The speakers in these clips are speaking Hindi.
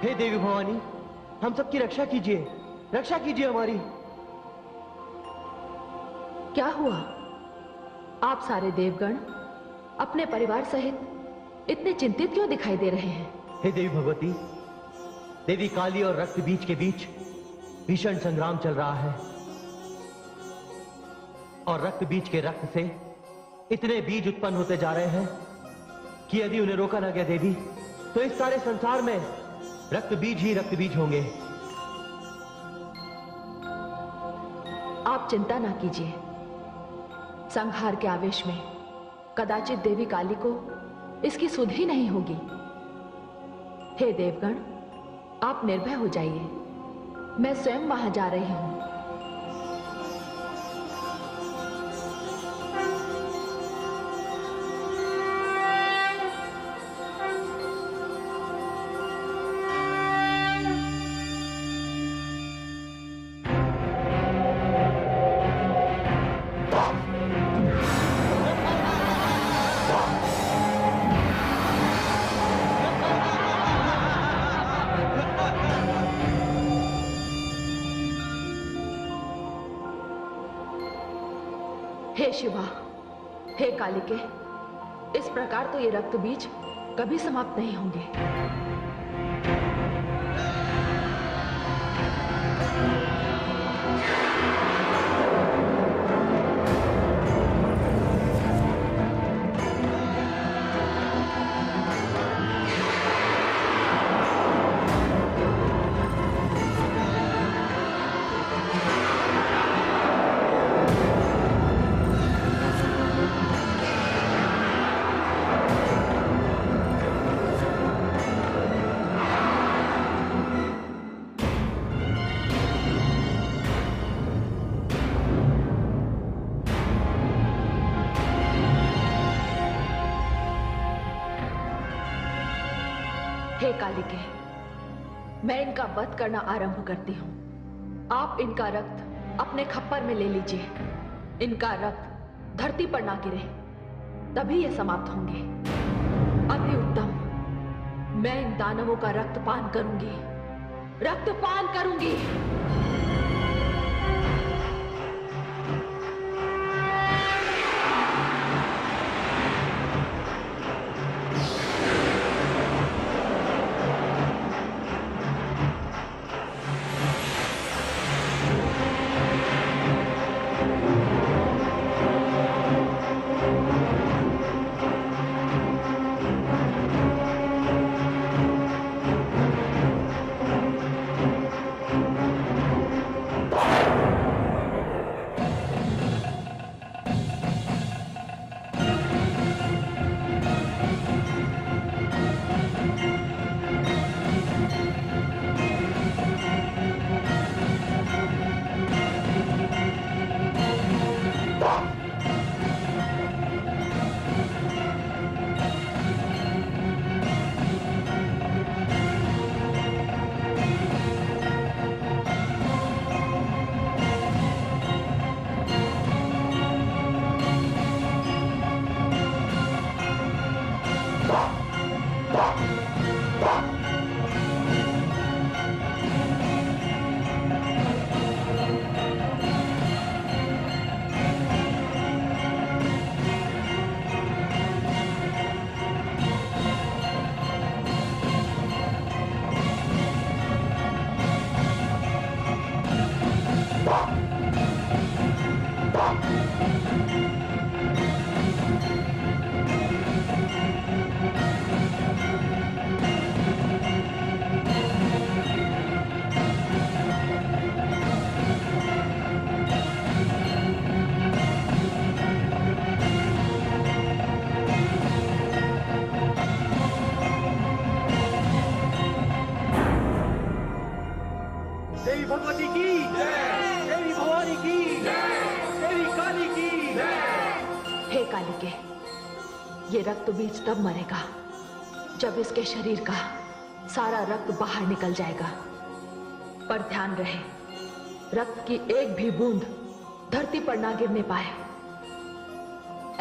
हे देवी भवानी, हम सबकी रक्षा कीजिए, रक्षा कीजिए हमारी। क्या हुआ? आप सारे देवगण अपने परिवार सहित इतने चिंतित क्यों दिखाई दे रहे हैं? हे देवी भगवती, देवी काली और रक्त बीज के बीच भीषण संग्राम चल रहा है और रक्त बीज के रक्त से इतने बीज उत्पन्न होते जा रहे हैं कि यदि उन्हें रोका ना गया देवी, तो इस सारे संसार में रक्त बीज ही रक्त बीज होंगे। आप चिंता ना कीजिए। संहार के आवेश में कदाचित देवी काली को इसकी सुध ही नहीं होगी। हे देवगण, आप निर्भय हो जाइए, मैं स्वयं वहां जा रही हूं। हे शिवा, हे कालिके, इस प्रकार तो ये रक्त बीज कभी समाप्त नहीं होंगे। हे कालिके, मैं इनका वध करना आरंभ करती हूं। आप इनका रक्त अपने खप्पर में ले लीजिए। इनका रक्त धरती पर ना गिरे, तभी ये समाप्त होंगे। अति उत्तम, मैं इन दानवों का रक्तपान करूंगी, रक्तपान करूंगी। देवी भगवती की जय, देवी भवानी की जय, देवी काली की जय। हे कालिके, ये रक्त बीज तब मरेगा जब इसके शरीर का सारा रक्त बाहर निकल जाएगा। पर ध्यान रहे, रक्त की एक भी बूंद धरती पर ना गिरने पाए।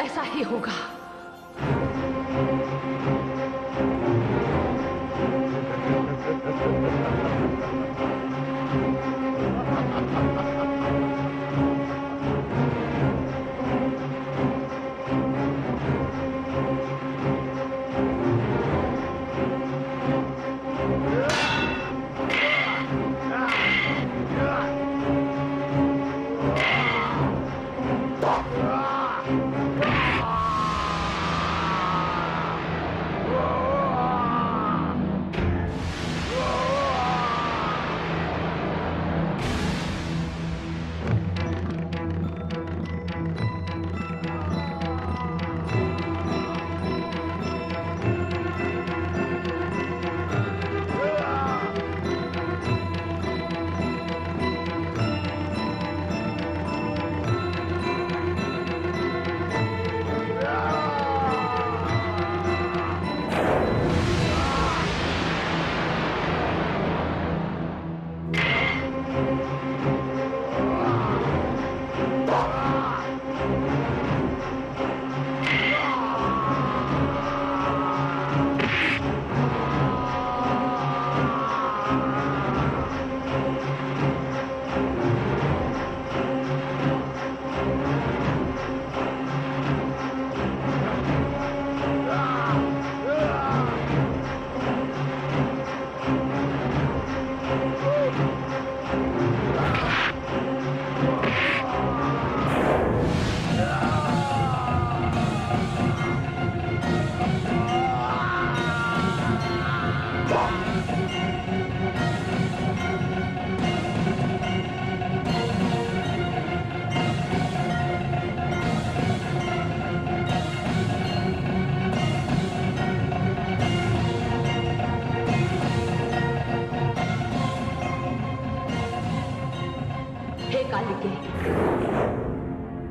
ऐसा ही होगा।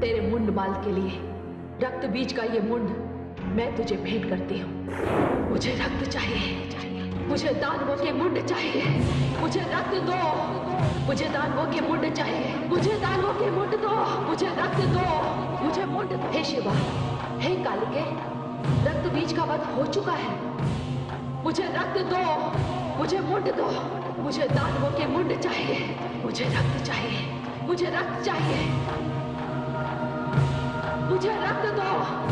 तेरे मुंड माल के लिए रक्त बीज का ये मुंड मैं तुझे भेंट करती हूँ। मुझे रक्त चाहिए, मुझे दानवों के मुंड चाहिए, मुझे रक्त दो, मुझे दानवों के मुंड चाहिए, मुझे दानवों के मुंड दो, मुझे रक्त दो, मुझे मुंड। हे शिवा, हे कालिके, रक्त बीज का वध हो चुका है। मुझे रक्त दो, मुझे मुंड दो, मुझे दानवों के मुंड चाहिए, मुझे रक्त चाहिए, मुझे रक्त चाहिए, मुझे रक्त दो,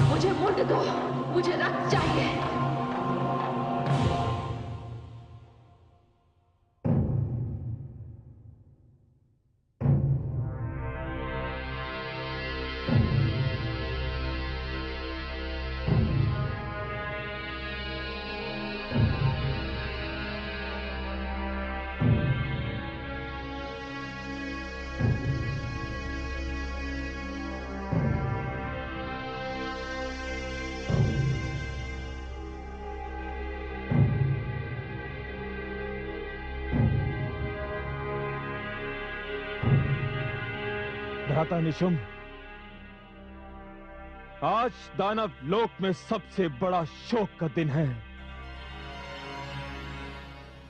मुझे मुंड दो, मुझे रक्त चाहिए। भ्राता निशुंभ, आज दानव लोक में सबसे बड़ा शोक का दिन है।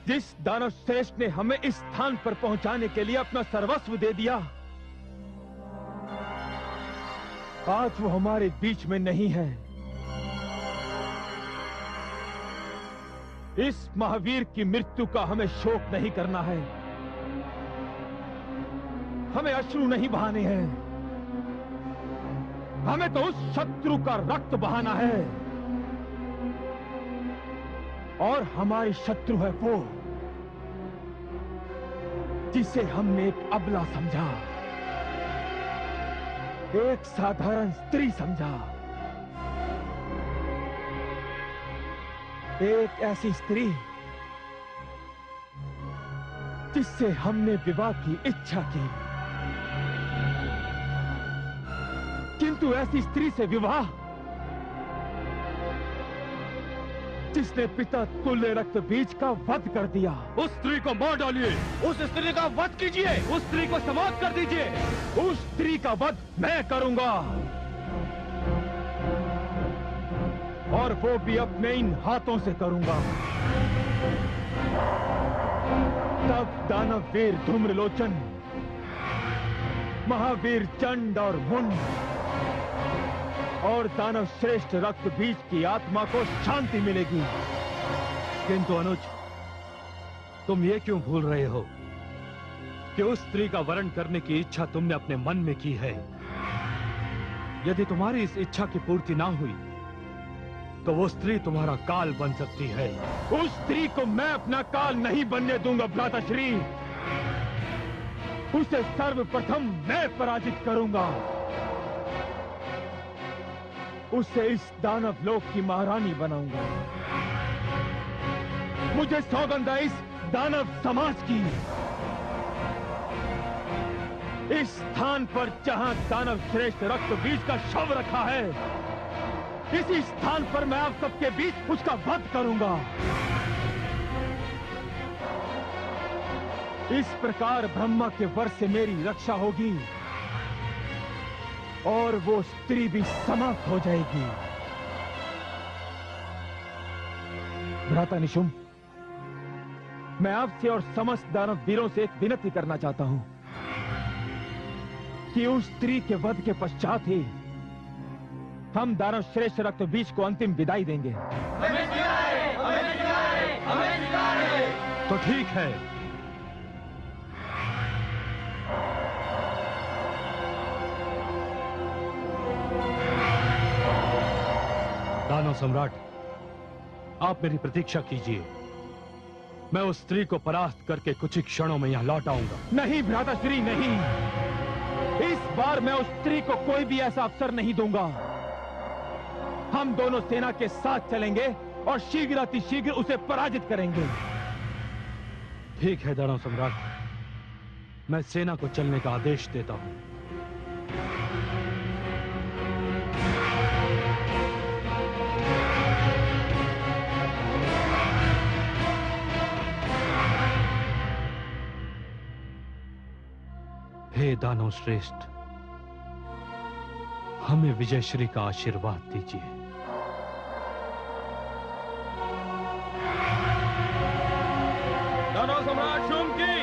जिस दानव श्रेष्ठ ने हमें इस स्थान पर पहुंचाने के लिए अपना सर्वस्व दे दिया, आज वो हमारे बीच में नहीं है। इस महावीर की मृत्यु का हमें शोक नहीं करना है, हमें अश्रु नहीं बहाने हैं, हमें तो उस शत्रु का रक्त बहाना है। और हमारी शत्रु है वो जिसे हमने एक अबला समझा, एक साधारण स्त्री समझा, एक ऐसी स्त्री जिससे हमने विवाह की इच्छा की, किंतु ऐसी स्त्री से विवाह जिसने पिता तुल्य रक्त बीज का वध कर दिया। उस स्त्री को मार डालिए, उस स्त्री का वध कीजिए, उस स्त्री को समाप्त कर दीजिए। उस स्त्री का वध मैं करूंगा, और वो भी अपने इन हाथों से करूंगा। तब दानव वीर धूम्रलोचन, महावीर चंड और मुंड और दानव श्रेष्ठ रक्त बीज की आत्मा को शांति मिलेगी। किंतु अनुज, तुम ये क्यों भूल रहे हो कि उस स्त्री का वरण करने की इच्छा तुमने अपने मन में की है। यदि तुम्हारी इस इच्छा की पूर्ति ना हुई तो वो स्त्री तुम्हारा काल बन सकती है। उस स्त्री को मैं अपना काल नहीं बनने दूंगा भ्राताश्री। उसे सर्वप्रथम मैं पराजित करूंगा। उसे इस दानव लोक की महारानी बनाऊंगा। मुझे सौगंध है इस दानव समाज की। इस स्थान पर जहां दानव श्रेष्ठ रक्त बीज का शव रखा है, इसी स्थान पर मैं आप सबके बीच उसका वध करूंगा। इस प्रकार ब्रह्मा के वर से मेरी रक्षा होगी और वो स्त्री भी समाप्त हो जाएगी। भ्राता निशुंभ, मैं आपसे और समस्त दानव वीरों से एक विनती करना चाहता हूं कि उस स्त्री के वध के पश्चात ही हम दानव श्रेष्ठ रक्त बीज को अंतिम विदाई देंगे। तो ठीक है, दानव सम्राट, आप मेरी प्रतीक्षा कीजिए। मैं उस स्त्री को परास्त करके कुछ ही क्षणों में यहां लौट आऊंगा। नहीं भ्राताश्री, नहीं। इस बार मैं उस स्त्री को कोई भी ऐसा अवसर नहीं दूंगा। हम दोनों सेना के साथ चलेंगे और शीघ्र अतिशीघ्र उसे पराजित करेंगे। ठीक है दानव सम्राट, मैं सेना को चलने का आदेश देता हूं। हे दानव श्रेष्ठ, हमें विजयश्री का आशीर्वाद दीजिए। दानव सम्राट शुंभ की,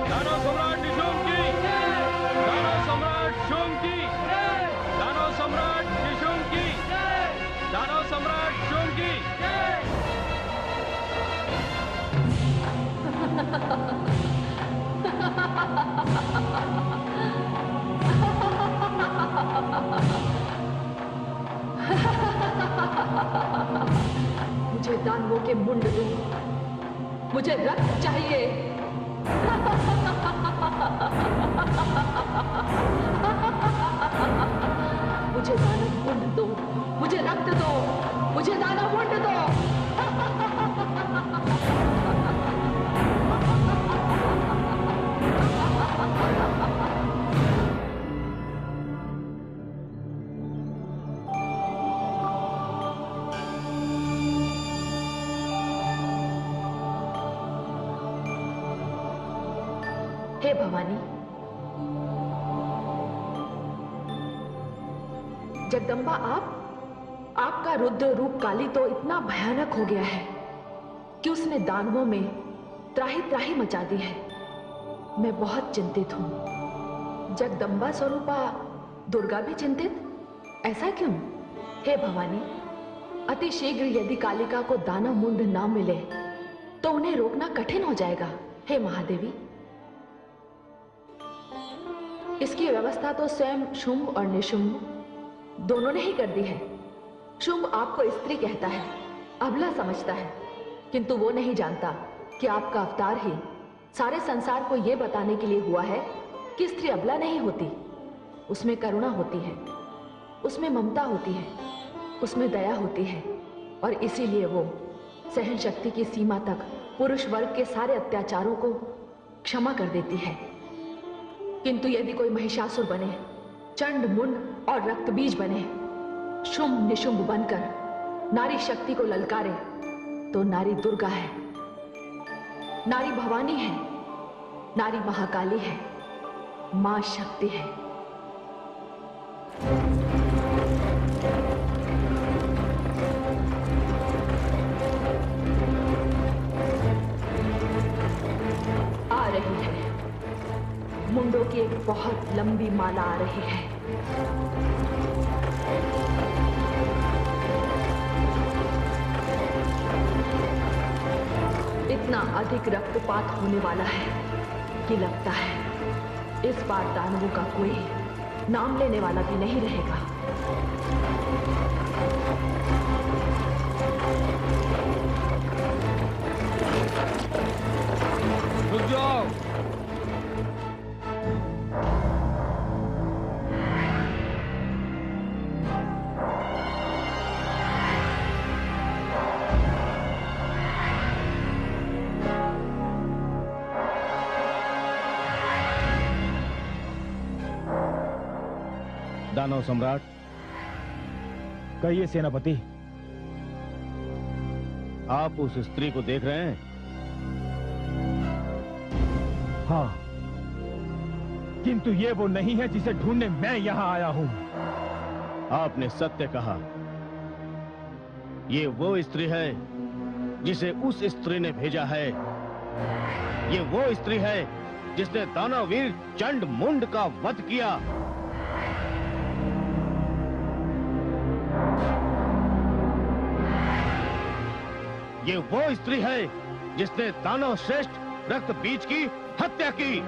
दानव सम्राट निशुंभ की, दानव सम्राट शुंभ की, दानव सम्राट निशुंभ की, दानव सम्राट शुंभ की। मुझे दानवों के मुंड दो, मुझे रक्त चाहिए। मुझे दानव मुंड दो, मुझे रक्त दो, मुझे दानव मुंड दो। हे भवानी, जगदम्बा, आपका रुद्र रूप काली तो इतना भयानक हो गया है कि उसने दानवों में त्राही त्राही मचा दी है। मैं बहुत चिंतित हूं। जगदम्बा स्वरूपा दुर्गा भी चिंतित, ऐसा क्यों? हे भवानी, अति शीघ्र यदि कालिका को दानव मुंड ना मिले तो उन्हें रोकना कठिन हो जाएगा। हे महादेवी, इसकी व्यवस्था तो स्वयं शुंभ और निशुंभ दोनों ने ही कर दी है। शुंभ आपको स्त्री कहता है, अबला समझता है, किंतु वो नहीं जानता कि आपका अवतार ही सारे संसार को यह बताने के लिए हुआ है कि स्त्री अबला नहीं होती। उसमें करुणा होती है, उसमें ममता होती है, उसमें दया होती है, और इसीलिए वो सहन शक्ति की सीमा तक पुरुष वर्ग के सारे अत्याचारों को क्षमा कर देती है। किंतु यदि कोई महिषासुर बने, चंड मुंड और रक्त बीज बने, शुंभ निशुंभ बनकर नारी शक्ति को ललकारे, तो नारी दुर्गा है, नारी भवानी है, नारी महाकाली है, मां शक्ति है। आ रही है, मुंडों की एक बहुत लंबी माला आ रही है। इतना अधिक रक्तपात होने वाला है कि लगता है इस बार दानवों का कोई नाम लेने वाला भी नहीं रहेगा। दानव सम्राट, कहिए सेनापति। आप उस स्त्री को देख रहे हैं? हाँ, किंतु ये वो नहीं है जिसे ढूंढने मैं यहाँ आया हूँ। आपने सत्य कहा। ये वो स्त्री है जिसे उस स्त्री ने भेजा है। ये वो स्त्री है जिसने दानववीर चंड मुंड का वध किया। ये वो स्त्री है जिसने दानव श्रेष्ठ रक्त बीज की हत्या की।